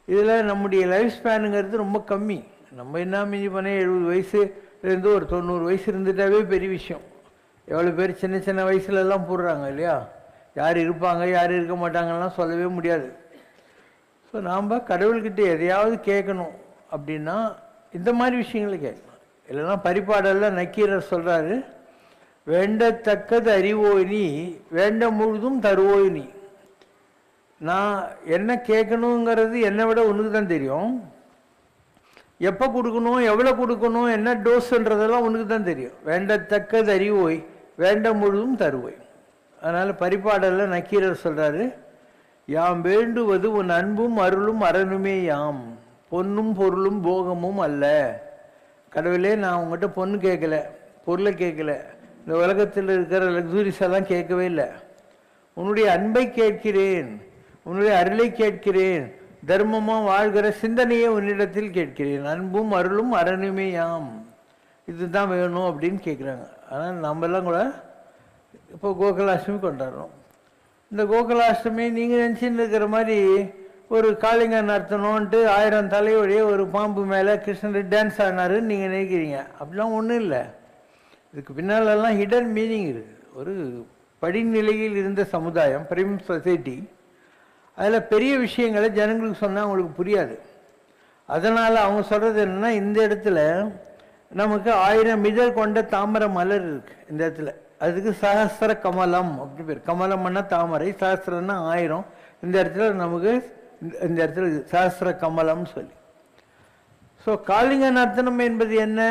இதில் நம்முடைய லைஃப் ஸ்பேனுங்கிறது ரொம்ப கம்மி. நம்ம என்ன மிஞ்சி பண்ண 70 வயசுலேருந்து ஒரு 90 வயசு இருந்துட்டாவே பெரிய விஷயம். எவ்வளோ பேர் சின்ன சின்ன வயசுலலாம் போடுறாங்க இல்லையா. யார் இருப்பாங்க யார் இருக்க மாட்டாங்கலாம் சொல்லவே முடியாது. ஸோ நாம் கடவுள்கிட்ட எதையாவது கேட்கணும் அப்படின்னா இந்த மாதிரி விஷயங்களை கேட்கணும். இல்லைன்னா பரிபாடலில் நக்கீரர் சொல்கிறாரு, வேண்டத்தக்கது அறிவோய் நீ, வேண்ட முழுதும் தருவோய் நீ. நான் என்ன கேட்கணுங்கிறது என்னை விட உனக்கு தான் தெரியும். எப்போ கொடுக்கணும், எவ்வளோ கொடுக்கணும், என்ன டோஸ்ன்றதெல்லாம் உனக்கு தான் தெரியும். வேண்டத்தக்கது அறிவோய், வேண்ட முழுதும் தருவோய். அதனால் பரிபாடலில் நக்கீரர் சொல்கிறாரு, யாம் வேண்டுவது உன் அன்பும் அருளும் அரணுமே யாம், பொன்னும் பொருளும் போகமும் அல்ல. கடவுளே, நான் உங்கள்கிட்ட பொண்ணு கேட்கல, பொருளை கேட்கல, இந்த உலகத்தில் இருக்கிற லக்ஸுரிஸ் எல்லாம் கேட்கவே இல்லை. உன்னுடைய அன்பை கேட்கிறேன், உன்னுடைய அருளை கேட்கிறேன், தர்மமாக வாழ்கிற சிந்தனையை உன்னிடத்தில் கேட்கிறேன். அன்பும் அருளும் அரணுமே யாம், இதுதான் வேணும் அப்படின்னு கேட்குறாங்க. ஆனால் நம்மெல்லாம் கூட இப்போ கோகுலாஷ்டமி கொண்டாடுறோம். இந்த கோகுலாஷ்டமி நீங்கள் நினச்சின்னு இருக்கிற மாதிரி ஒரு காளிங்க நடத்தணுன்ட்டு 1000 தலையோடைய ஒரு பாம்பு மேலே கிருஷ்ணர் டான்ஸ் ஆடினாருன்னு நீங்கள் நினைக்கிறீங்க. அப்படிலாம் ஒன்றும் இல்லை. இதுக்கு பின்னாலெல்லாம் ஹிடன் மீனிங் இருக்குது. ஒரு படிநிலையில் இருந்த சமுதாயம், பிரைம் சொசைட்டி. அதில் பெரிய விஷயங்களை ஜனங்களுக்கு சொன்னால் அவங்களுக்கு புரியாது. அதனால் அவங்க சொல்கிறது என்னென்னா, இந்த இடத்துல நமக்கு 1000 இதழ் கொண்ட தாமரை மலர் இருக்கு இந்த இடத்துல. அதுக்கு சஹஸ்ர கமலம் அப்படி பேர். கமலம்னா தாமரை, சஹஸ்ரன்னா 1000. இந்த இடத்துல நமக்கு இந்த இடத்துல சஹஸ்ர கமலம்னு சொல்லி. ஸோ காளிங்க நர்த்தனம் என்பது என்ன?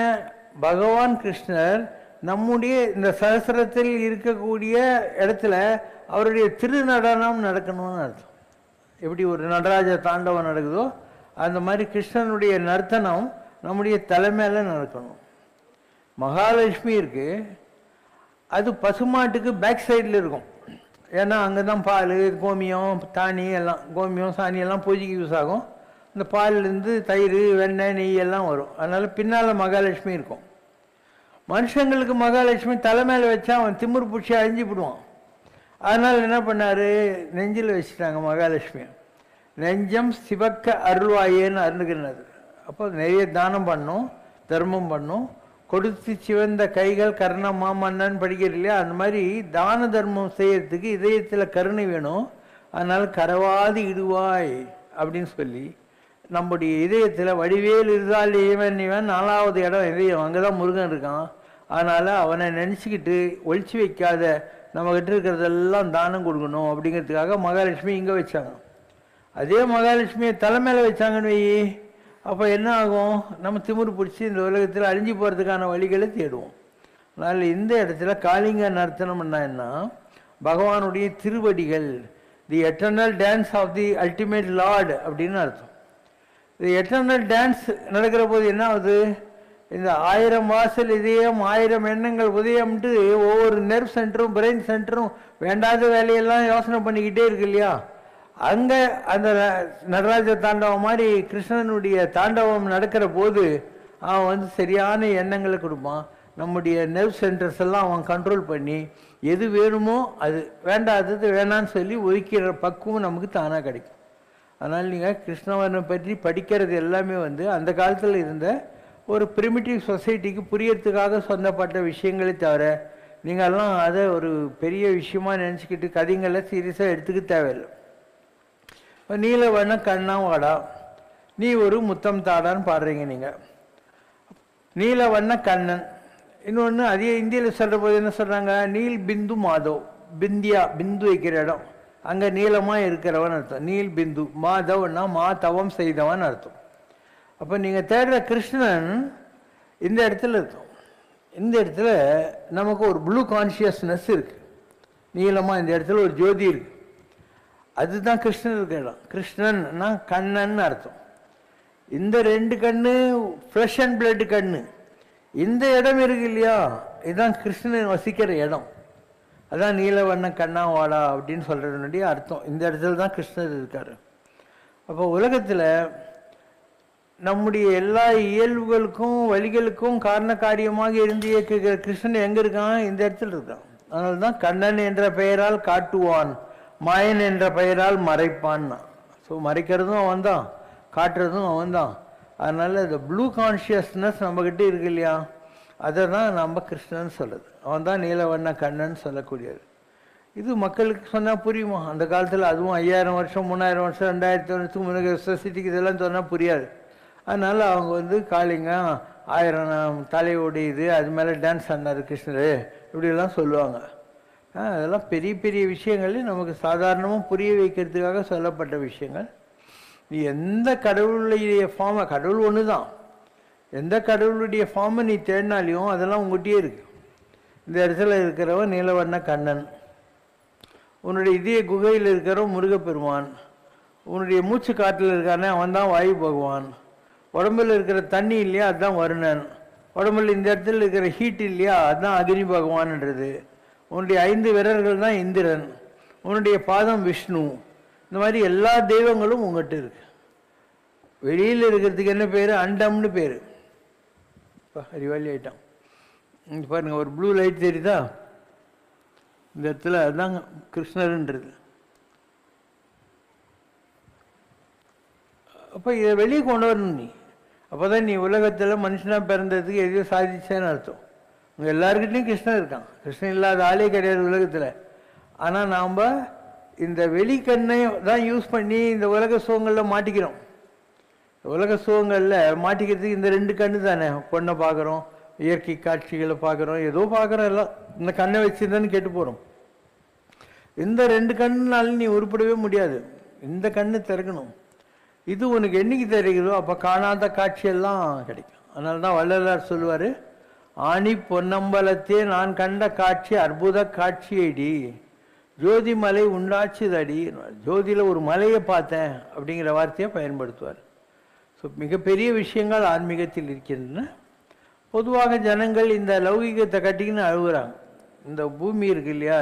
பகவான் கிருஷ்ணர் நம்முடைய இந்த சஹஸ்ரத்தில் இருக்கக்கூடிய இடத்துல அவருடைய திருநடனம் நடக்கணும்னு அர்த்தம். எப்படி ஒரு நடராஜ தாண்டவம் நடக்குதோ அந்த மாதிரி கிருஷ்ணனுடைய நர்த்தனம் நம்முடைய தலைமையில் நடக்கணும். மகாலட்சுமி இருக்கு, அது பசுமாட்டுக்கு பேக் சைடில் இருக்கும். ஏன்னா அங்கே தான் பால், கோமியம், தானி எல்லாம், கோமியம் சாணி எல்லாம் பூஜைக்கு யூஸ் ஆகும். இந்த பால்லேருந்து தயிர், வெண்ணெய், நெய் எல்லாம் வரும். அதனால் பின்னால் மகாலட்சுமி இருக்கும். மனுஷங்களுக்கு மகாலட்சுமி தலைமையில் வச்சா அவன் திமிர் பூச்சி அழிஞ்சு விடுவான். அதனால் என்ன பண்ணார், நெஞ்சில் வச்சுட்டாங்க மகாலட்சுமி. நெஞ்சம் சிவக்க அருள்வாயேன்னு அருணுகிறது. அப்போ நிறைய தானம் பண்ணும், தர்மம் பண்ணும். கொடுத்து சிவந்த கைகள் கருண மாமன்னன் படிக்கிறது இல்லையா, அந்த மாதிரி தான தர்மம் செய்யறதுக்கு இதயத்தில் கருணை வேணும். அதனால் கரவாதி இடுவாய் அப்படின்னு சொல்லி நம்முடைய இதயத்தில் வடிவேல் இருந்தால் இவன் 4வது இடம் இதயம், அங்கே தான் முருகன் இருக்கான். அதனால் அவனை நினச்சிக்கிட்டு ஒழிச்சு வைக்காத நம்மக்கிட்ட இருக்கிறதெல்லாம் தானம் கொடுக்கணும் அப்படிங்கிறதுக்காக மகாலட்சுமி இங்கே வச்சாங்க. அதே மகாலட்சுமியை தலைமையில் வச்சாங்கன்னு வை, அப்போ என்ன ஆகும், நம்ம திமிரு பிடிச்சி இந்த உலகத்தில் அழிஞ்சு போகிறதுக்கான வழிகளை தேடுவோம். அதனால் இந்த இடத்துல காளிங்க நர்த்தனம்னா என்ன, பகவானுடைய திருவடிகள், the eternal dance of the ultimate lord அப்படின்னு அர்த்தம். இது எட்டர்னல் டான்ஸ் நடக்கிற போது என்ன ஆகுது, இந்த 1000 வாசல் இதயம், 1000 எண்ணங்கள் உதயம்ட்டு ஒவ்வொரு நர்வ் சென்டரும் பிரெயின் சென்டரும் வேண்டாத வேலையெல்லாம் யோசனை பண்ணிக்கிட்டே இருக்கு இல்லையா. அங்கே அந்த நடராஜ தாண்டவம் மாதிரி கிருஷ்ணனுடைய தாண்டவம் நடக்கிற போது அவன் சரியான எண்ணங்களை கொடுப்பான். நம்முடைய நர்வ் சென்டர்ஸ் எல்லாம் அவன் கண்ட்ரோல் பண்ணி எது வேணுமோ அது, வேண்டாதது வேணான்னு சொல்லி ஒதுக்கிற பக்குவம் நமக்கு தானாக கிடைக்கும். அதனால் நீங்கள் கிருஷ்ணவனை பற்றி படிக்கிறது எல்லாமே அந்த காலத்தில் இருந்த ஒரு பிரிமிட்டிவ் சொசைட்டிக்கு புரியறதுக்காக சொந்தப்பட்ட விஷயங்களே தவிர நீங்கள்லாம் அதை ஒரு பெரிய விஷயமா நினச்சிக்கிட்டு கதைங்களை சீரியஸாக எடுத்துக்க தேவையில்லை. நீல வண்ண கண்ணா வாடா நீ ஒரு முத்தம் தாடான்னு பாடுறீங்க நீங்கள். நீல வண்ண கண்ணன். இன்னொன்று அதே இந்தியில் சொல்கிற போது என்ன சொல்கிறாங்க, நீல் பிந்து மாதவ். பிந்தியா, பிந்து வைக்கிற இடம், அங்கே நீளமாக இருக்கிறவன் அர்த்தம். நீல் பிந்து. மாதவ்னா மா தவம் செய்தவன் அர்த்தம். அப்போ நீங்கள் தேடுற கிருஷ்ணன் இந்த இடத்துல இருக்கும். இந்த இடத்துல நமக்கு ஒரு ப்ளூ கான்ஷியஸ்னஸ் இருக்குது. நீளமாக இந்த இடத்துல ஒரு ஜோதி இருக்குது. அதுதான் கிருஷ்ணன் இருக்கிற இடம். கிருஷ்ணன்னா கண்ணன் அர்த்தம். இந்த 2 கண்ணு ஃப்ளஷ் அண்ட் பிளட் கண்ணு. இந்த இடம் இருக்கு இல்லையா, இதுதான் கிருஷ்ணன் வசிக்கிற இடம். அதான் நீலவண்ண கண்ணா வாடா அப்படின்னு சொல்கிறதுனுடைய அர்த்தம். இந்த இடத்துல தான் கிருஷ்ணர் இருக்கார். அப்போ உலகத்தில் நம்முடைய எல்லா இயல்புகளுக்கும் வழிகளுக்கும் காரண காரியமாக இருந்து இயக்குகிற கிருஷ்ணன் எங்கே இருக்கான், இந்த இடத்துல இருக்கான். அதனால தான் கண்ணன் என்ற பெயரால் காட்டுவான், மாயன் என்ற பெயரால் மறைப்பான்னா. ஸோ மறைக்கிறதும் அவன் தான், காட்டுறதும் அவன் தான். அதனால் இந்த ப்ளூ கான்ஷியஸ்னஸ் நம்மக்கிட்ட இருக்கு இல்லையா, அதை தான் நம்ம கிருஷ்ணன் சொல்லுது. அவன் தான் நீலவண்ண கண்ணன் சொல்லக்கூடியது. இது மக்களுக்கு சொன்னால் புரியுமா? அந்த காலத்தில் அதுவும் 5000 வருஷம் 3000 வருஷம் 2000 வருஷத்துக்கு முன்னாடி சொசைட்டிக்கு இதெல்லாம் சொன்னால் புரியாது. அதனால் அவங்க காளிங்க 1000 தலையோடைய இது, அது மேலே டான்ஸ் ஆடினார் கிருஷ்ணர், இப்படியெல்லாம் சொல்லுவாங்க. அதெல்லாம் பெரிய பெரிய விஷயங்கள் நமக்கு சாதாரணமாக புரிய வைக்கிறதுக்காக சொல்லப்பட்ட விஷயங்கள். நீ எந்த கடவுளுடைய ஃபார்மை, கடவுள் ஒன்று தான், எந்த கடவுளுடைய ஃபார்மை நீ தேடினாலையும் அதெல்லாம் உங்கள்கிட்டயே இருக்கு. இந்த இடத்துல இருக்கிறவன் நீலவண்ண கண்ணன், உன்னுடைய இதய குகையில் இருக்கிறவன் முருகப்பெருமான், உன்னுடைய மூச்சு காட்டில் இருக்கானே அவன் தான் வாயு பகவான், உடம்புல இருக்கிற தண்ணி இல்லையா அதுதான் வருணன், உடம்புல இந்த இடத்துல இருக்கிற ஹீட் இல்லையா அதுதான் அக்னி பகவான்ன்றது, உன்னுடைய 5 விரல்கள் தான் இந்திரன், உன்னுடைய பாதம் விஷ்ணு. இந்த மாதிரி எல்லா தெய்வங்களும் உங்கள்கிட்ட இருக்கு. வெளியில் இருக்கிறதுக்கு என்ன பேர், அண்டம்னு பேர். இப்போ அறிவாளி ஆயிட்டான். இங்கே பாருங்கள், ஒரு ப்ளூ லைட் தெரியுதா இந்த இடத்துல, அதுதான் கிருஷ்ணர்ன்றது. அப்போ இதை வெளியே கொண்டு வரணும் நீ. அப்போ தான் நீ உலகத்தில் மனுஷனாக பிறந்ததுக்கு எதையோ சாதிச்சேன்னு அர்த்தம். உங்கள் எல்லாருக்கிட்டையும் கிருஷ்ணன் இருக்கான். கிருஷ்ணன் இல்லாத ஆளே கிடையாது உலகத்தில். ஆனால் நாம் இந்த வெளிக்கண்ணை தான் யூஸ் பண்ணி இந்த உலக சுகங்களில் மாட்டிக்கிறோம். உலக சுகங்களில் மாட்டிக்கிறதுக்கு இந்த 2 கண்ணு தானே. பொண்ணை பார்க்குறோம், இயற்கை காட்சிகளை பார்க்குறோம், ஏதோ பார்க்குறோம், எல்லாம் இந்த கண்ணை வச்சுருந்தான்னு கெட்டு போகிறோம். இந்த 2 கண்ணுனாலும் நீ உருப்படவே முடியாது. இந்த கண்ணு திறக்கணும். இது உனக்கு என்னைக்கு தெரியுதோ அப்போ காணாத காட்சியெல்லாம் கிடைக்கும். அதனால தான் வள்ளலார் சொல்லுவார், ஆணி பொன்னம்பலத்தே நான் கண்ட காட்சி அற்புத காட்சியடி, ஜோதி மலை உண்டாச்சுதடி. ஜோதியில் ஒரு மலையை பார்த்தேன் அப்படிங்கிற வார்த்தையை பயன்படுத்துவார். ஸோ மிகப்பெரிய விஷயங்கள் ஆன்மீகத்தில் இருக்கின்றன. பொதுவாக ஜனங்கள் இந்த லௌகிகத்தை கட்டிக்கின்னு அழுகுறாங்க. இந்த பூமி இருக்கு இல்லையா,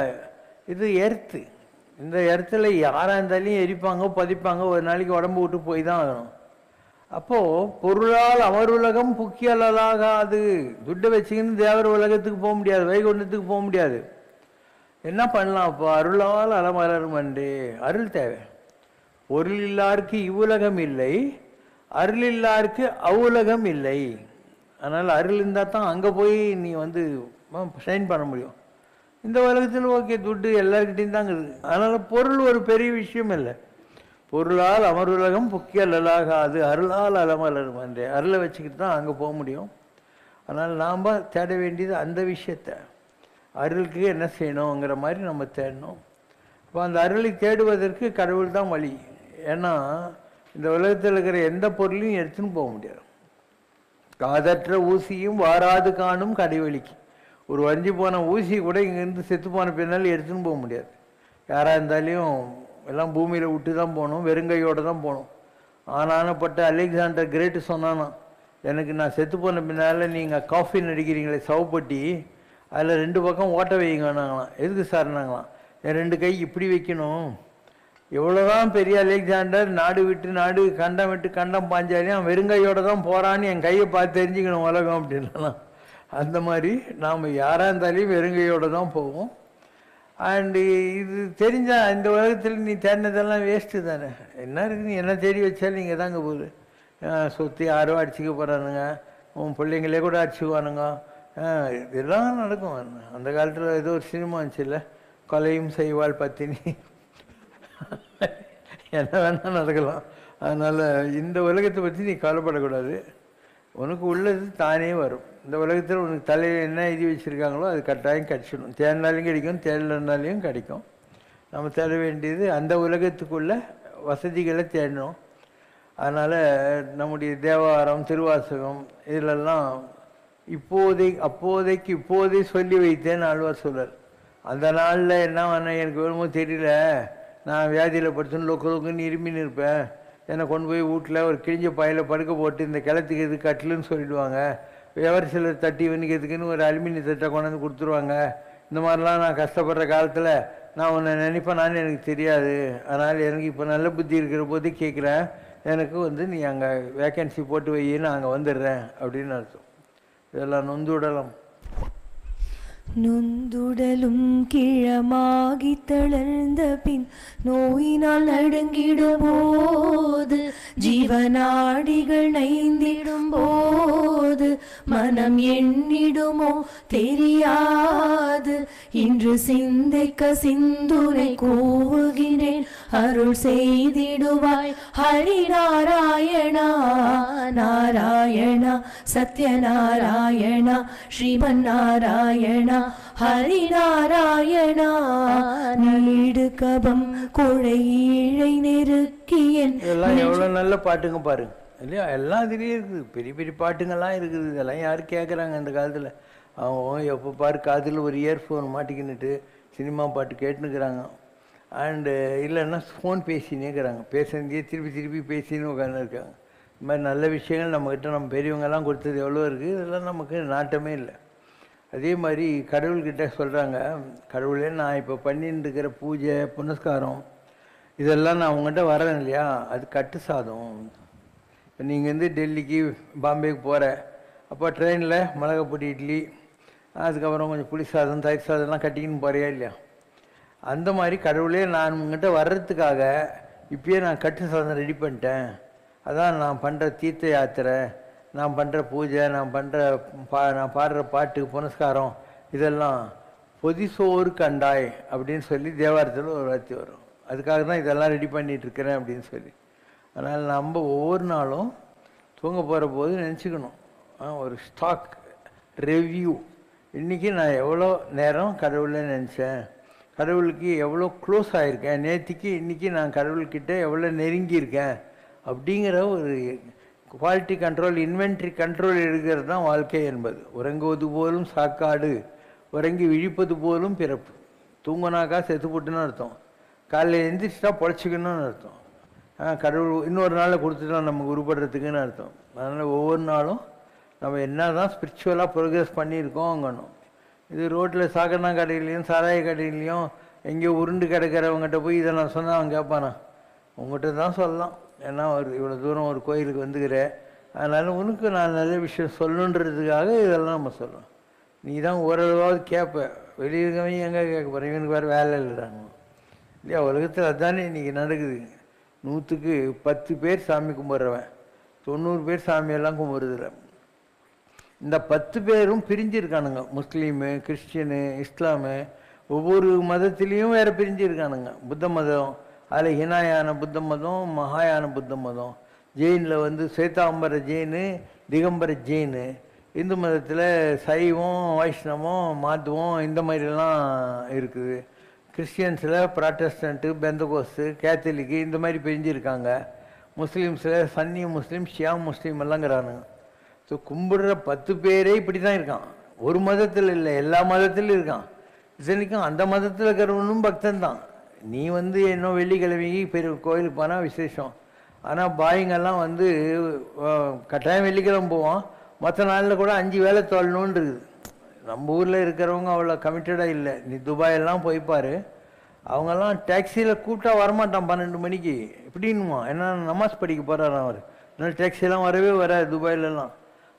இது எர்த்து. இந்த இடத்துல யாராக இருந்தாலும் எரிப்பாங்க, பதிப்பாங்க, ஒரு நாளைக்கு உடம்பு விட்டு போய் தான் ஆகணும். அப்போது பொருளால் அமருலகம் புக்கியலாகாது. துட்டை வச்சுக்கின்னு தேவர உலகத்துக்கு போக முடியாது, வைகுண்டத்துக்கு போக முடியாது. என்ன பண்ணலாம்? அப்போ அருளால் அலமலரும் அன்றே. அருள் தேவை. பொருள் இல்லாருக்கு இவ்வுலகம் இல்லை, அருள் இல்லாருக்கு அவ்வுலகம் இல்லை. அதனால் அருள் இருந்தால் தான் அங்கே போய் நீ ஷைன் பண்ண முடியும். இந்த உலகத்தில் ஓகே, துட்டு எல்லாருக்கிட்டையும் தான் இருக்குது. அதனால் பொருள் ஒரு பெரிய விஷயம் இல்லை. பொருளால் அமருலகம் புக்கியலாகாது, அருளால் அலமலரும் அன்றே. அருளை வச்சுக்கிட்டு தான் அங்கே போக முடியும். அதனால் நாம் தேட வேண்டியது அந்த விஷயத்தை. அருளுக்கு என்ன செய்யணுங்கிற மாதிரி நம்ம தேடணும். அப்போ அந்த அருளை தேடுவதற்கு கடவுள் தான் வழி. ஏன்னா இந்த உலகத்தில் இருக்கிற எந்த பொருளையும் எடுத்துன்னு போக முடியாது. காதற்ற ஊசியும் வாராது காணும் கடைவெளிக்கு. ஒரு வஞ்சி போன ஊசி கூட இங்கேருந்து செத்து போன பின்னால் எடுத்துன்னு போக முடியாது. யாராக இருந்தாலையும் எல்லாம் பூமியில் விட்டு தான் போகணும், வெறுங்கையோடு தான் போகணும். ஆனானப்பட்ட அலெக்சாண்டர் கிரேட்டு சொன்னானா, எனக்கு நான் செத்து போன பின்னால் நீங்கள் காஃபி நடிக்கிறீங்களே சவப்பட்டி, அதில் 2 பக்கம் ஓட்ட வைங்கன்னாங்களாம். எதுக்கு சார்னாங்களாம்? என் 2 கை இப்படி வைக்கணும். எவ்வளோதான் பெரிய அலெக்சாண்டர் நாடு விட்டு நாடு, கண்டம் விட்டு கண்டம் பாஞ்சாலையும் அவன் வெறுங்கையோடு தான் போகிறான்னு என் கையை பார்த்து தெரிஞ்சுக்கணும் உலகம் அப்படின்னா. அந்த மாதிரி நாம் யாராக இருந்தாலையும் வெறுங்கையோடு தான் போவோம். அண்டு இது தெரிஞ்சால் இந்த உலகத்தில் நீ தேடினதெல்லாம் வேஸ்ட்டு தானே. என்ன இருக்குது, நீ என்ன தேடி வச்சாலும் நீங்கள் தாங்க போகுது. சொத்து யாரோ அடிச்சுக்க போகிறானுங்க, உன் பிள்ளைங்களே கூட அடிச்சுக்குவானுங்க. இதெல்லாம் நடக்கும். அந்த காலத்தில் ஏதோ ஒரு சினிமா வந்துச்சு இல்லை, கொலையும் செய்வாள் பத்தினி, என்ன வேணால் நடக்கலாம். அதனால் இந்த உலகத்தை பற்றி நீ கவலைப்படக்கூடாது. உனக்கு உள்ளது தானே வரும். இந்த உலகத்தில் உனக்கு தலையில் என்ன எழுதி வச்சுருக்காங்களோ அது கட்டாயம் கிடச்சிடும். தேடினாலையும் கிடைக்கும், தேடலைனாலையும் கிடைக்கும். நம்ம தேட வேண்டியது அந்த உலகத்துக்குள்ள வசதிகளை தேடணும். அதனால் நம்முடைய தேவாரம், திருவாசகம் இதிலெல்லாம் இப்போதைக்கு சொல்லி வைத்தேன்னு ஆழ்வார் சொல்றார். அந்த நாளில் என்ன வேணா எனக்கு வேணுமோ தெரியல, நான் வியாதியில் படுத்துன்னு லொக்குன்னு இருமின்னு இருப்பேன், என்னை கொண்டு போய் வீட்டில் ஒரு கிழிஞ்ச பாயில் படுக்க போட்டு இந்த கிளத்துக்கு எது கட்டலுன்னு சொல்லிவிடுவாங்க. எவர் சிலர் தட்டி வணிக்கிறதுக்குன்னு ஒரு அலுமினிய தட்டை கொண்டாந்து கொடுத்துருவாங்க. இந்த மாதிரிலாம் நான் கஷ்டப்படுற காலத்தில் நான் உன்னை நினைப்பேனான்னு எனக்கு தெரியாது. அதனால் எனக்கு இப்போ நல்ல புத்தி இருக்கிற போது கேட்குறேன், எனக்கு நீ அங்கே வேக்கன்சி போட்டு வையின்னு நான் அங்கே வந்துடுறேன் அப்படின்னு அர்த்தம். இதெல்லாம் நொந்துடலாம். நொந்துடலும் கிழமாகி தளர்ந்த பின் நோயினால் நடுங்கிடும் போது, ஜீவநாடிகள் நைந்திடும் போது மனம் எண்ணிடுமோ தெரியாது. இன்று சிந்தைக்க சிந்துரை கூவுகின்றேன், அருள் செய்திடுவாய் ஹரிநாராயணா. நாராயணா சத்யநாராயணா ஸ்ரீமன் நாராயணா ஹரிநாராயணா. நீடு கபம் குழையீழை நெருக்கியன். இதெல்லாம் எவ்வளோ நல்ல பாட்டுங்க பாருங்க இல்லையா. எல்லாம் இதுலேயே இருக்குது, பெரிய பெரிய பாட்டுங்கள்லாம் இருக்குது. இதெல்லாம் யாரும் கேட்குறாங்க இந்த காலத்தில்? அவங்க எப்போ பாரு காதில் ஒரு இயர்ஃபோன் மாட்டிக்கின்னுட்டு சினிமா பாட்டு கேட்டுனுக்குறாங்க. அண்டு இல்லைன்னா ஃபோன் பேசினேக்கிறாங்க, பேசுறதையே திருப்பி பேசின்னு உட்காந்து இருக்காங்க. இந்த மாதிரி நல்ல விஷயங்கள் நம்மக்கிட்ட நம்ம பெரியவங்கெல்லாம் கொடுத்தது எவ்வளோ இருக்குது. இதெல்லாம் நமக்கு நாட்டமே இல்லை. அதே மாதிரி கடவுள்கிட்ட சொல்கிறாங்க, கடவுளே நான் இப்போ பண்ணிட்டு இருக்கிற பூஜை புனஸ்காரம் இதெல்லாம் நான் அவங்ககிட்ட வரேன் இல்லையா, அது கட்டு சாதம். இப்போ நீங்கள் டெல்லிக்கு பாம்பேக்கு போகிற அப்போ ட்ரெயினில் மிளகாப்பொடி இட்லி, அதுக்கப்புறம் கொஞ்சம் புளி சாதம் தயிர் சாதம்லாம் கட்டிக்கின்னு போகிறியா இல்லையா. அந்த மாதிரி கடவுளே நான் உங்கள்கிட்ட வர்றதுக்காக இப்பயே நான் கட்டு சாதம் ரெடி பண்ணிட்டேன். அதான் நான் பண்ணுற தீர்த்த யாத்திரை, நான் பண்ணுற பூஜை, நான் பாடுற பாட்டு புனஸ்காரம் இதெல்லாம் பொதிசோறு கண்டாய் அப்படின்னு சொல்லி தேவாரத்தில் ஒரு வார்த்தை வரும். அதுக்காக தான் இதெல்லாம் ரெடி பண்ணிகிட்ருக்கிறேன் அப்படின்னு சொல்லி. அதனால் நம்ம ஒவ்வொரு நாளும் தூங்க போகிற போது நினச்சிக்கணும், ஒரு ஸ்டாக் ரிவ்யூ. இன்றைக்கி நான் எவ்வளோ நேரம் கடவுளை நினச்சேன், கடவுளுக்கு எவ்வளோ க்ளோஸ் ஆகிருக்கேன், நேற்றுக்கு இன்றைக்கி நான் கடவுள்கிட்ட எவ்வளோ நெருங்கியிருக்கேன் அப்படிங்கிற ஒரு குவாலிட்டி கண்ட்ரோல், இன்வென்ட்ரி கண்ட்ரோல் எடுக்கிறது தான் வாழ்க்கை என்பது. உறங்குவது போலும் சாக்காடு, உறங்கி விழிப்பது போலும் பிறப்பு. தூங்கினாக்கா செத்து போட்டுன்னு அர்த்தம், காலையில் எழுந்திரிச்சிட்டா பொழைச்சிக்கணும்னு அர்த்தம். கடவுள் இன்னொரு நாளில் கொடுத்துட்டோம் நமக்கு உருப்படுறதுக்குன்னு அர்த்தம். அதனால் ஒவ்வொரு நாளும் நம்ம என்ன தான் ஸ்பிரிச்சுவலாக ப்ரோக்ரெஸ் பண்ணியிருக்கோங்கணும். இது ரோட்டில் சாக்கடா கடையிலையும் சாராய கடையிலையும் எங்கேயோ உருண்டு கிடக்கிறவங்ககிட்ட போய் இதை நான் சொன்னால் அவன் கேட்பானா? உங்கள்கிட்ட தான் சொல்லலாம், ஏன்னா இவ்வளோ தூரம் ஒரு கோயிலுக்கு வந்துக்கிறேன், அதனால் உனக்கு நான் நல்ல விஷயம் சொல்லணுன்றதுக்காக இதெல்லாம் நம்ம சொல்லணும். நீ தான் ஓரளவாவது கேட்ப, வெளியே இருக்கவங்க எங்கே கேட்க போகிறேன், இவனுக்கு வேறு வேலை இல்லைறாங்க இல்லையா? உலகத்தில் அதுதானே இன்றைக்கி நடக்குது. 100க்கு 10 பேர் சாமி கும்பிட்றவன், 90 பேர் சாமியெல்லாம் கும்பிட்றதில்ல. இந்த 10 பேரும் பிரிஞ்சிருக்கானுங்க. முஸ்லீமு, கிறிஸ்டியனு, இஸ்லாமு, ஒவ்வொரு மதத்துலேயும் வேறு பிரிஞ்சிருக்கானுங்க. புத்த மதம், அதில் ஹினாயான புத்த மதம், மகாயான புத்த மதம். ஜெயினில் வந்து ஸ்வேதாம்பர ஜெயினு, திகம்பர ஜெயினு. இந்து மதத்தில் சைவம், வைஷ்ணவம், மாத்துவம் இந்த மாதிரிலாம் இருக்குது. கிறிஸ்டியன்ஸில் ப்ராட்டஸ்டண்ட்டு, பெந்தகோஸ்து, கேத்தலிக்கு இந்த மாதிரி பிரிஞ்சிருக்காங்க. முஸ்லீம்ஸில் சன்னி முஸ்லீம், ஷியா முஸ்லீம் எல்லாங்கிறானுங்க. ஸோ கும்பிடுற 10 பேரே இப்படி தான் இருக்கான். ஒரு மதத்தில் இல்லை, எல்லா மதத்திலும் இருக்கான். இத்தனைக்கும் அந்த மதத்தில் இருக்கிறவனும் பக்தன் தான். நீ வந்து இன்னும் வெள்ளிக்கிழமைக்கு பெரிய கோயிலுக்கு போனால் விசேஷம். ஆனால் பாய்ங்கெல்லாம் வந்து கட்டாயம் வெள்ளிக்கிழமை போவான், மற்ற நாளில் கூட 5 வேளை தொழணுன்னு இருக்குது. நம்ம ஊரில் இருக்கிறவங்க அவ்வளோ கமிட்டடாக இல்லை. நீ துபாயெல்லாம் போய்ப்பார், அவங்கெல்லாம் டாக்ஸியில் கூப்பிட்டா வரமாட்டான் 12 மணிக்கு எப்படின்னுமா, ஏன்னா நமாஸ் படிக்க போகிறார் அவர். அதனால் டாக்ஸியெல்லாம் வரவே வராது துபாயிலெல்லாம்.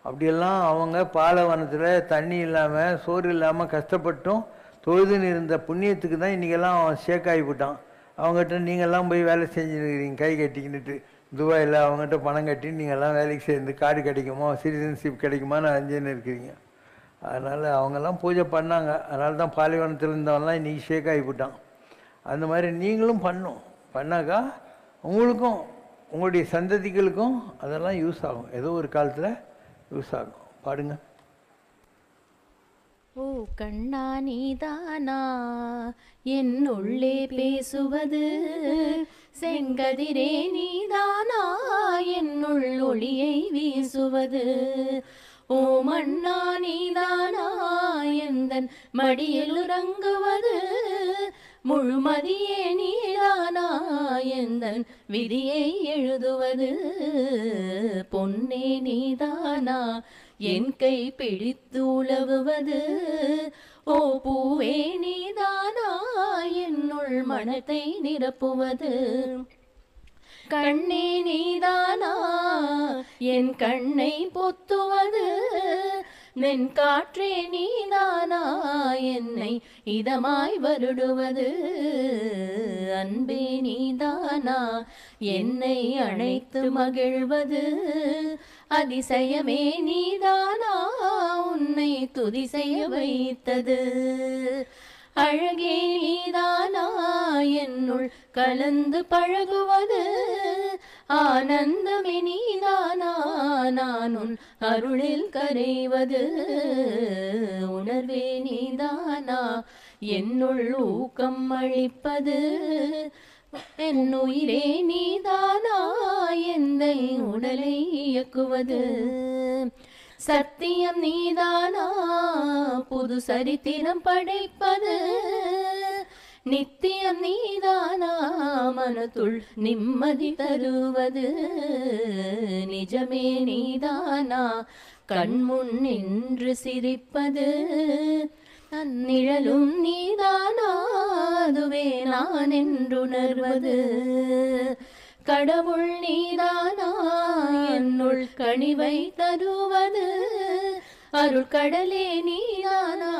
அப்படியெல்லாம் அவங்க பாலைவனத்தில் தண்ணி இல்லாமல் சோறு இல்லாமல் கஷ்டப்பட்டும் தொழுதுன்னு இருந்த புண்ணியத்துக்கு தான் இன்றைக்கெல்லாம் அவன் ஷேக் ஆகிவிட்டான். அவங்ககிட்ட நீங்கள்லாம் போய் வேலை செஞ்சுருக்கிறீங்க கை கட்டிக்கிட்டு துபாயில், அவங்ககிட்ட பணம் கட்டி நீங்கள்லாம் வேலைக்கு சேர்ந்து கார்டு கிடைக்குமோ, சிட்டிசன்ஷிப் கிடைக்குமான்னு அஞ்சுன்னு இருக்கிறீங்க. அதனால் அவங்கெல்லாம் பூஜை பண்ணாங்க, அதனால தான் பாலைவனத்தில் இருந்தவன்லாம் இன்றைக்கி ஷேக் ஆகிவிட்டான். அந்த மாதிரி நீங்களும் பண்ணாக்கா உங்களுக்கும் உங்களுடைய சந்ததிகளுக்கும் அதெல்லாம் யூஸ் ஆகும், ஏதோ ஒரு காலத்தில் யூஸ் ஆகும். பாடுங்க. ஓ கண்ணா நீதானா என்னுள்ளே பேசுவது, செங்கதிரே நீதானா என்னுள் ஒளியை வீசுவது, ஓ மண்ணா நீதானா எந்தன் மடியில் உறங்குவது, முழுமதியே நீதானா எந்தன் விதியை எழுதுவது, பொன்னே நீதானா என் கை பிடித்து உலவுவது, ஓ பூவே நீதானா என்னுள் மனத்தை நிரப்புவது, கண்ணே நீதானா என் கண்ணை பொத்துவது, நென் காற்றே நீதானா என்னை இதமாய் வருடுவது, அன்பே நீதானா என்னை அழைத்து மகிழ்வது, அதிசயமே நீதானா உன்னை துதி செய்ய வைத்தது, அழகே நீதானா என்னுள் கலந்து பழகுவது, ஆனந்தமே நீதானா நான் உன் அருளில் கரைவது, உணர்வே நீதானா என்னுள் ஊக்கம் அளிப்பது, என் உயிரே நீதானா எந்தை உடலை இயக்குவது, சத்தியம் நீதானா புது சரித்திரம் படைப்பது, நித்தியம் நீதானா மனத்துள் நிம்மதி தருவது, நிஜமே நீதானா கண்முன் நின்று சிரிப்பது, நிழலும் நீதானா அதுவே நான் என்றுணர்வது, கடவுள் நீதானா என்னுள் கனிவை தருவது, அருள் கடலே நீதானா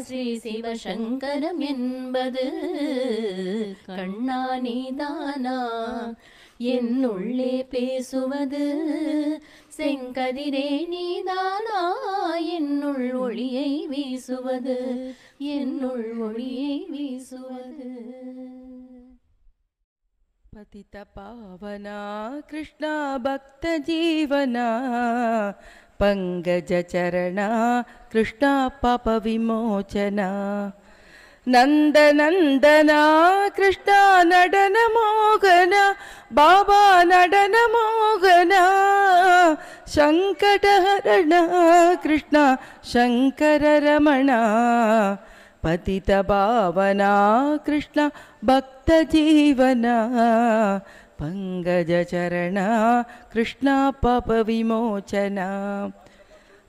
ஸ்ரீ சிவசங்கரம் என்பது, கண்ணா நீதானா என்னுள்ளே பேசுவது, செங்கதிரே நீதானா என்னுள் ஒளியை வீசுவது, என்னுள் ஒளியை வீசுவது. पतित पावना कृष्णा भक्त जीवना पंकज चरणा कृष्णा पाप विमोचना नंद नंदना कृष्णा नडन मोहना बाबा नडन मोहना शंकटहरणा कृष्णा शंकर रमणा पतित पावना कृष्णा भक्त जीवना पंकज चरणा कृष्णा पाप विमोचना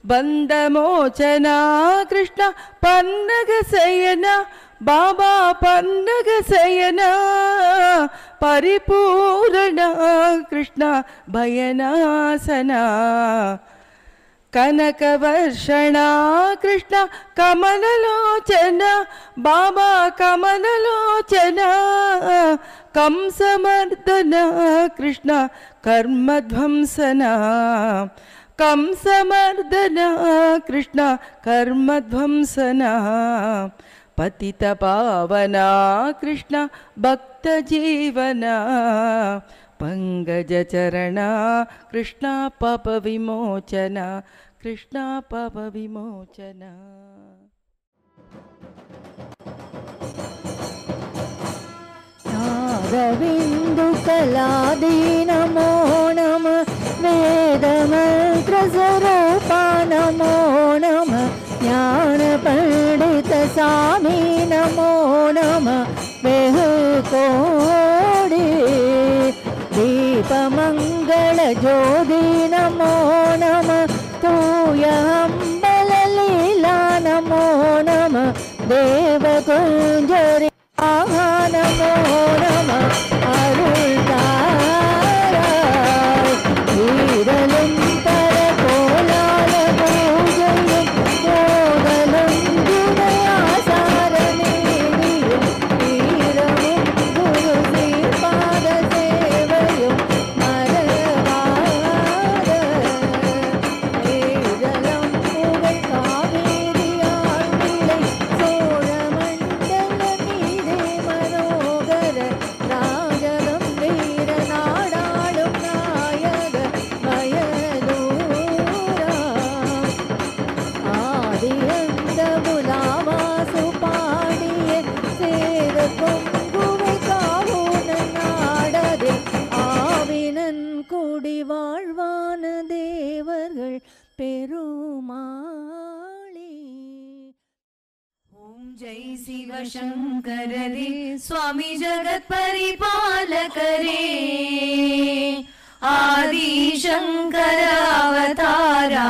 बंद मोचना कृष्णा पन्नग सयना बाबा पन्नग सयना परिपूर्णा कृष्णा भयनासना कनकवर्षणा कृष्णा कमललोचना बाबा कमललोचना कंसमर्दना कृष्णा कर्मध्वंसना कंसमर्दना कृष्णा कर्मध्वंसना पतित पावना कृष्णा भक्त जीवना पंकज चरणा कृष्णा पाप विमोचना कृष्णा पाप विमोचना नादबिन्दुकलादी नमो नमः वेदमन्त्रस्वरूपा नमो नमः ज्ञानपण्डितस्वामी नमो नमः बेहुकोडी दीपमङ्गलज्योति नमो नमः तूयम्बललीला नमो नमः देवकुञ्जरि नमो नमः अरुळ्ताराय वीरलुं परकोलाल पूजयं मोदलं जुदयासारमेदियं वीरमुं गुरुश्रीपादसेवयं मरवाद वेदलं पुगழ் காவேரியார் விளை சோழமண்டல மீதே மனோகர ராஜகம் வீர நாடாளும் நாயக வயலூரா ஆதியந்த புலாவாசு பாடிய சேர பொங்குவை காவுன நாடதே ஆவினன் குடி வாழ்வான தேவர்கள் பெருமாளே ओम जय शिव शंकर रे स्वामी जगत परिपालक रे आदि शंकर अवतारा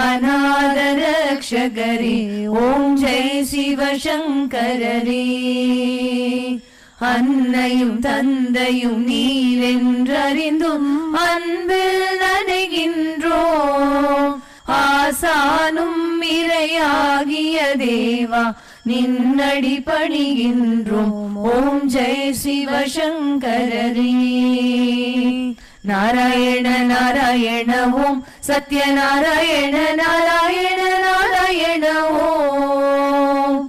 अनाथ रक्षक रे ओम जय शिव शंकर रे அன்னையும் தந்தையும் நீரென்றறிந்தும் அன்பில் நனைகின்றோம் ஆசானும் இறையாகிய தேவா நின்னடி பணிகின்றோம் ஓம் ஜெய் சிவசங்கரரே நாராயண நாராயண ஓம் சத்யநாராயண நாராயண நாராயண ஓம்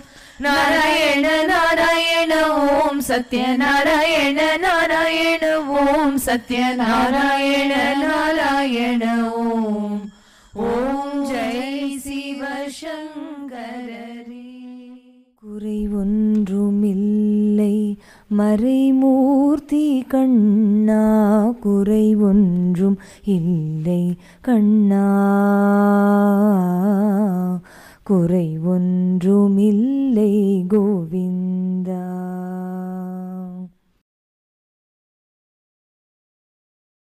நாராயண நாராயண ஓம் சத்யநாராயண நாராயண ஓம் சத்யநாராயண நாராயண ஓம் ஓம் ஜெய் சிவசங்கரரே குறை ஒன்றுமில்லை மறைமூர்த்தி கண்ணா குறை ஒன்றும் இல்லை கண்ணா குறை ஒன்றுமில்லை கோவிந்தா